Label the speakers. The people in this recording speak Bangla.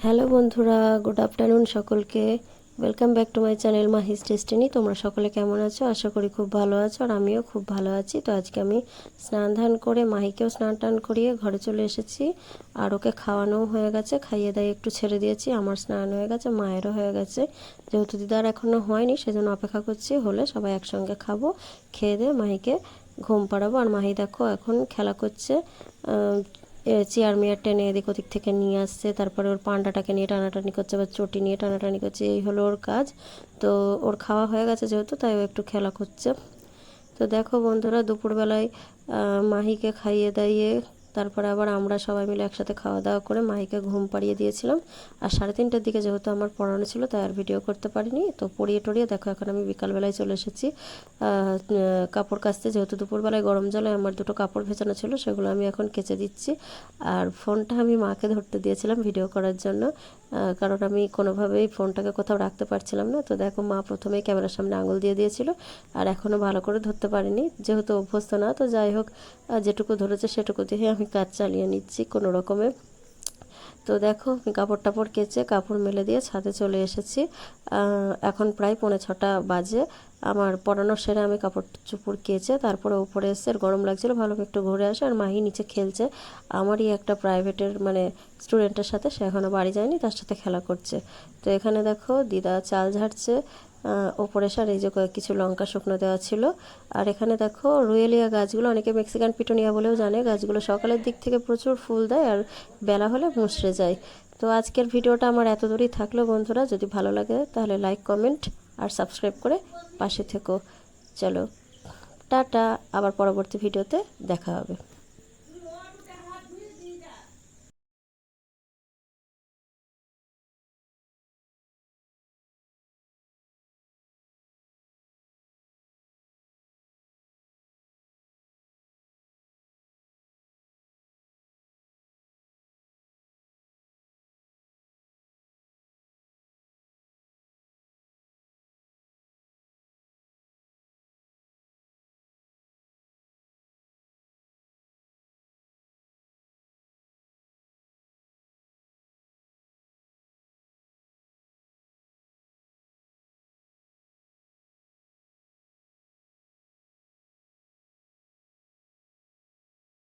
Speaker 1: হ্যালো বন্ধুরা, গুড আফটারনুন সকলকে। Welcome back to my channel Mahi's Destiny. তোমরা সকলে কেমন আছো? আশা করি খুব ভালো আছো, আর আমিও খুব ভালো আছি। তো আজকে আমি স্নান ধান করে মাহিকেও স্নান টান করিয়ে ঘরে চলে এসেছি, আর ওকে খাওয়ানোও হয়ে গেছে। খাইয়ে দাইয়ে একটু ছেড়ে দিয়েছি। আমার স্নান হয়ে গেছে, মায়েরও হয়ে গেছে। যেহেতু দিদার এখনও হয়নি, সেজন্য অপেক্ষা করছি, হলে সবাই একসঙ্গে খাবো। খেয়ে দিয়ে মাহিকে ঘুম পাড়াবো। আর মাহি দেখো এখন খেলা করছে, চেয়ার মেয়ার টেনে এদিক ওদিক থেকে নিয়ে আসছে, তারপরে ওর পান্ডাটাকে নিয়ে টানাটানি করছে, বা চটি নিয়ে টানাটানি করছে। এই হলো ওর কাজ। তো ওর খাওয়া হয়ে গেছে যেহেতু, তাই ও একটু খেলা করছে। তো দেখো বন্ধুরা, দুপুরবেলায় মাহিকে খাইয়ে দাইয়ে তারপরে আবার আমরা সবাই মিলে একসাথে খাওয়া দাওয়া করে মাহিকে ঘুম পাড়িয়ে দিয়েছিলাম। আর 3:30টার দিকে যেহেতু আমার পড়ানো ছিল, তাই আর ভিডিও করতে পারিনি। তো পড়িয়ে টড়িয়ে দেখো এখন আমি বিকালবেলায় চলে এসেছি কাপড় কাচতে। যেহেতু দুপুরবেলায় গরম জলে আমার দুটো কাপড় ভেজানো ছিল, সেগুলো আমি এখন কেচে দিচ্ছি। আর ফোনটা আমি মাকে ধরতে দিয়েছিলাম ভিডিও করার জন্য, কারণ আমি কোনোভাবেই ফোনটাকে কোথাও রাখতে পারছিলাম না। তো দেখো মা প্রথমেই ক্যামেরার সামনে আঙুল দিয়ে দিয়েছিল, আর এখনও ভালো করে ধরতে পারিনি, যেহেতু অভ্যস্ত না। তো যাই হোক, যেটুকু ধরেছে সেটুকু দিয়ে আমি কাজ চালিয়ে নিচ্ছি কোনো রকমে। তো দেখো আমি কাপড় টাপড় কেচে কাপড় মেলে দিয়ে ছাদে চলে এসেছি। এখন প্রায় 5:45 বাজে। আমার পড়ানো সেরে আমি কাপড় চোপড় কেচে তারপরে উপরে এসে গরম লাগছিল, ভালো একটু ঘুরে আসে। আর মাহি নিচে খেলছে আমারই একটা প্রাইভেটের মানে স্টুডেন্টের সাথে। সে এখনও বাড়ি যায়নি, তার সাথে খেলা করছে। তো এখানে দেখো দিদা চাল ঝাড়ছে ওপরে। সার এই যে কিছু লঙ্কা শুকনো দেওয়া ছিল। আর এখানে দেখো রুয়েলিয়া গাছগুলো, অনেকে মেক্সিকান পিটুনিয়া বলেও জানে, গাছগুলো সকালের দিক থেকে প্রচুর ফুল দেয়, আর বেলা হলে মুচড়ে যায়। তো আজকের ভিডিওটা আমার এত দূরই থাকলো বন্ধুরা। যদি ভালো লাগে তাহলে লাইক, কমেন্ট আর সাবস্ক্রাইব করে পাশে থেকো। চলো টাটা, আবার পরবর্তী ভিডিওতে দেখা হবে।